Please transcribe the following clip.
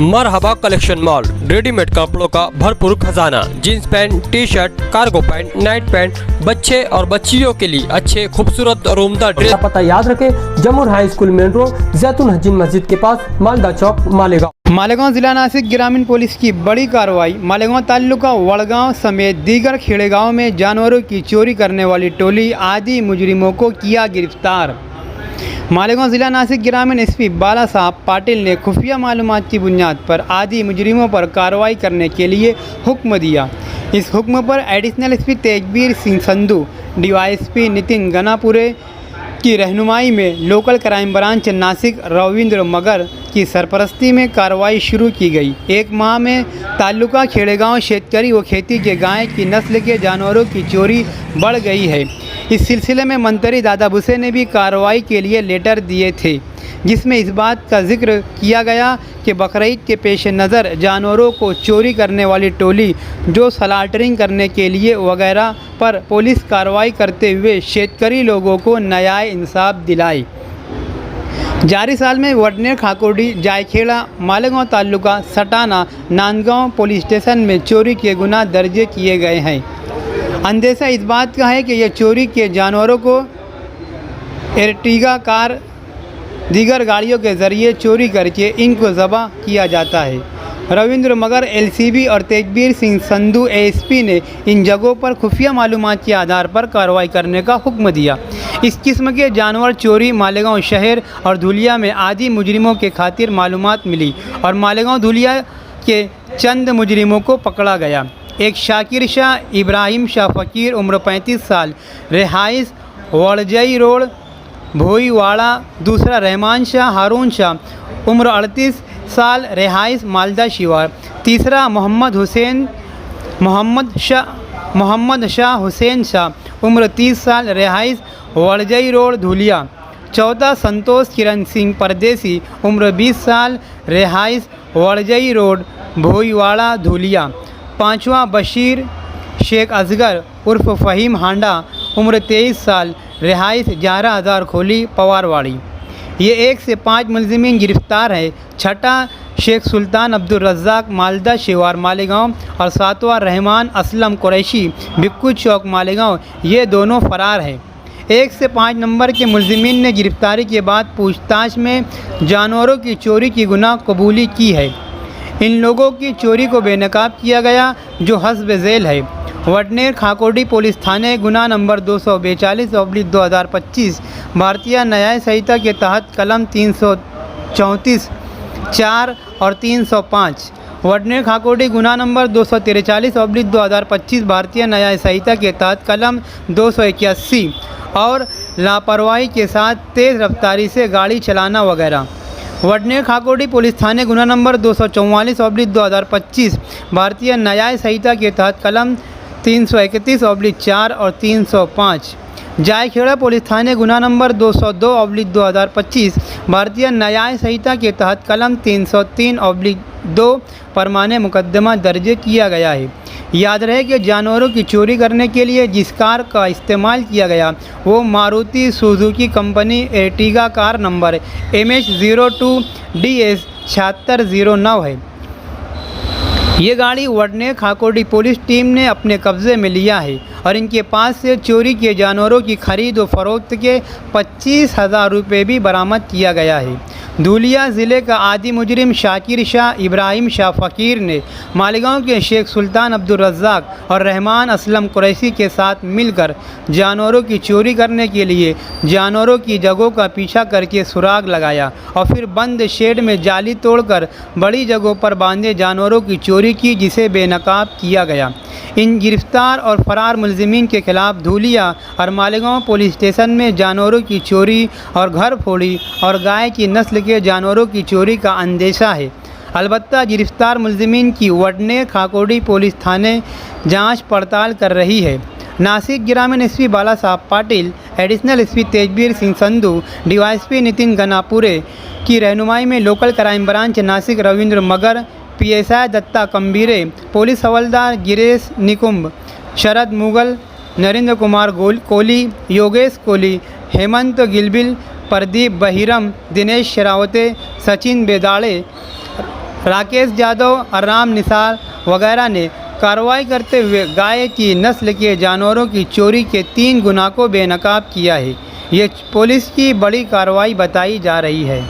मरहबा collection mall, readymade कपड़ों का भरपूर खजाना। Jeans pant, T shirt, cargo pant, night pant, बच्चे और बच्चियों के लिए अच्छे खूबसूरत और उम्दा ड्रेस। पता याद रखें, जमुर हाई स्कूल मेन रोड, जैतून हजीन मस्जिद के पास, मालदा चौक, मालेगांव। मालेगांव जिला नासिक ग्रामीण पुलिस की बड़ी कार्रवाई। मालेगांव तालुका वड़गांव समेत दीगर खेड़ेगांव में जानवरों की चोरी करने वाली टोली आदि मुजरिमों को किया गिरफ्तार। मालेगांव जिला नासिक ग्रामीण एसपी बाला साहब पाटिल ने खुफिया मालूमात की बुनियाद पर आदि मुजरिमों पर कार्रवाई करने के लिए हुक्म दिया। इस हुक्म पर additional SP Tejbir Singh Sandhu, DySP Nitin Ganapure की रहनुमाई में local crime branch Nashik Ravindra Magar की सरपरस्ती में कार्रवाई शुरू की गई। एक माह में तालुका खेड़ेगांव शेतकरी व खेती के गाय की नस्ल के जानवरों की चोरी बढ़ गई है। इस सिलसिले में मंत्री दादा भुसे ने भी कार्रवाई के लिए लेटर दिए थे, जिसमें इस बात का जिक्र किया गया कि बकरीद के पेश नज़र जानवरों को चोरी करने वाली टोली जो स्लॉटरिंग करने के लिए वगैरह पर पुलिस कार्रवाई करते हुए शेतकरी लोगों को न्याय इंसाफ दिलाई। जारी साल में वडनेर, खाकुर्डी, जायखेड़ा, मालेगांव तालुका, सटाना, नांदगांव पुलिस स्टेशन में चोरी के गुनाह दर्ज किए गए हैं। अंदेशा इस बात का है कि यह चोरी के जानवरों को एर्टिगा कार दीगर गाड़ियों के ज़रिए चोरी करके इनको ज़ब्ह किया जाता है। रविंद्र मगर एलसीबी और तेजबीर सिंह संधू एएसपी ने इन जगहों पर खुफिया मालूमात के आधार पर कार्रवाई करने का हुक्म दिया। इस किस्म के जानवर चोरी मालेगांव शहर और धुलिया में आदि मुजरिमों के खातिर मालूमात मिली और मालेगांव धुलिया के चंद मुजरिमों को पकड़ा गया। एक शाकिर शाह इब्राहिम शाह फ़कीर उम्र 35 साल, रिहाइश वड़जई रोड, भोईवाड़ा। दूसरा रहमान शाह हारून शाह उम्र 38 साल, रिहाइश मालदा शिवार। तीसरा मोहम्मद शाह हुसैन शाह उम्र 30 साल, रिहाइश वड़जई रोड, धुलिया। चौथा संतोष किरण सिंह परदेसी उम्र 20 साल, रिहाइश वड़जई रोड, भोईवाड़ा, धुलिया। पाँचवा बशीर शेख असगर उर्फ फ़हीम हांडा उम्र 23 साल, रिहाइश 11,000 खोली, पवारवाड़ी। ये 1 से 5 मुलजिमीन गिरफ्तार है। छठा शेख सुल्तान अब्दुल रज़्ज़ाक मालदा शिवार मालेगांव और सातवां रहमान असलम कुरैशी बिक्कू चौक मालेगांव। ये दोनों फ़रार हैं। 1 से 5 नंबर के मुलजिमीन ने गिरफ्तारी के बाद पूछताछ में जानवरों की चोरी की गुनाह कबूली की है। इन लोगों की चोरी को बेनकाब किया गया जो हस्ब झेल है। वडनेर खाकुर्डी पुलिस थाने गुनाह नंबर 242/2025 भारतीय न्याय संहिता के तहत कलम 334 4 और 305। वडनेर खाकुर्डी गुनाह नंबर 243/2025 भारतीय न्याय संहिता के तहत कलम 281 और लापरवाही के साथ तेज़ रफ्तारी से गाड़ी चलाना वगैरह। वडनेर खाकुर्डी पुलिस थाने गुना नंबर 244/2025 भारतीय न्याय संहिता के तहत कलम 331/4 और 305। जायखेड़ा पुलिस थाने गुना नंबर 202/2025 भारतीय न्याय संहिता के तहत कलम 303/2 परमाने मुकदमा दर्ज किया गया है। याद रहे कि जानवरों की चोरी करने के लिए जिस कार का इस्तेमाल किया गया वो Maruti Suzuki company Ertiga car number MH02DS 7609 है। ये गाड़ी वडनेर खाकुर्डी पुलिस टीम ने अपने कब्ज़े में लिया है और इनके पास से चोरी किए जानवरों की खरीद व फरोख्त के 25,000 रुपये भी बरामद किया गया है। धुलिया ज़िले का आदि मुजरिम शाकिर शाह इब्राहिम शाह फ़कीर ने मालेगांव के शेख सुल्तान अब्दुल रज़्ज़ाक और रहमान असलम कुरैशी के साथ मिलकर जानवरों की चोरी करने के लिए जानवरों की जगहों का पीछा करके सुराग लगाया और फिर बंद शेड में जाली तोड़कर बड़ी जगहों पर बांधे जानवरों की चोरी की, जिसे बेनकाब किया गया। इन गिरफ्तार और फरार मुलजिमीन के खिलाफ धुलिया और मालेगांव पुलिस स्टेशन में जानवरों की चोरी और घर फोड़ी और गाय की नस्ल के जानवरों की चोरी का अंदेशा है। अलबत्ता गिरफ्तार मुलजिमीन की वडनेर खाकुर्डी पुलिस थाने जांच पड़ताल कर रही है। नासिक ग्रामीण SP Bala Saheb Patil, additional SP Tejbir Singh Sandhu, DySP Nitin Ganapure की रहनुमाई में local crime branch Nashik Ravindra Magar, PSI Datta Kambire, police हवलदार गिरीश निकुंभ, शरद मुगल, नरेंद्र कुमार कोली, योगेश कोली, हेमंत गिलबिल, प्रदीप बहिरम, दिनेश शेरावते, सचिन बेदाड़े, राकेश यादव, आराम निसार वगैरह ने कार्रवाई करते हुए गाय की नस्ल के जानवरों की चोरी के 3 गुनाह को बेनकाब किया है। ये पुलिस की बड़ी कार्रवाई बताई जा रही है।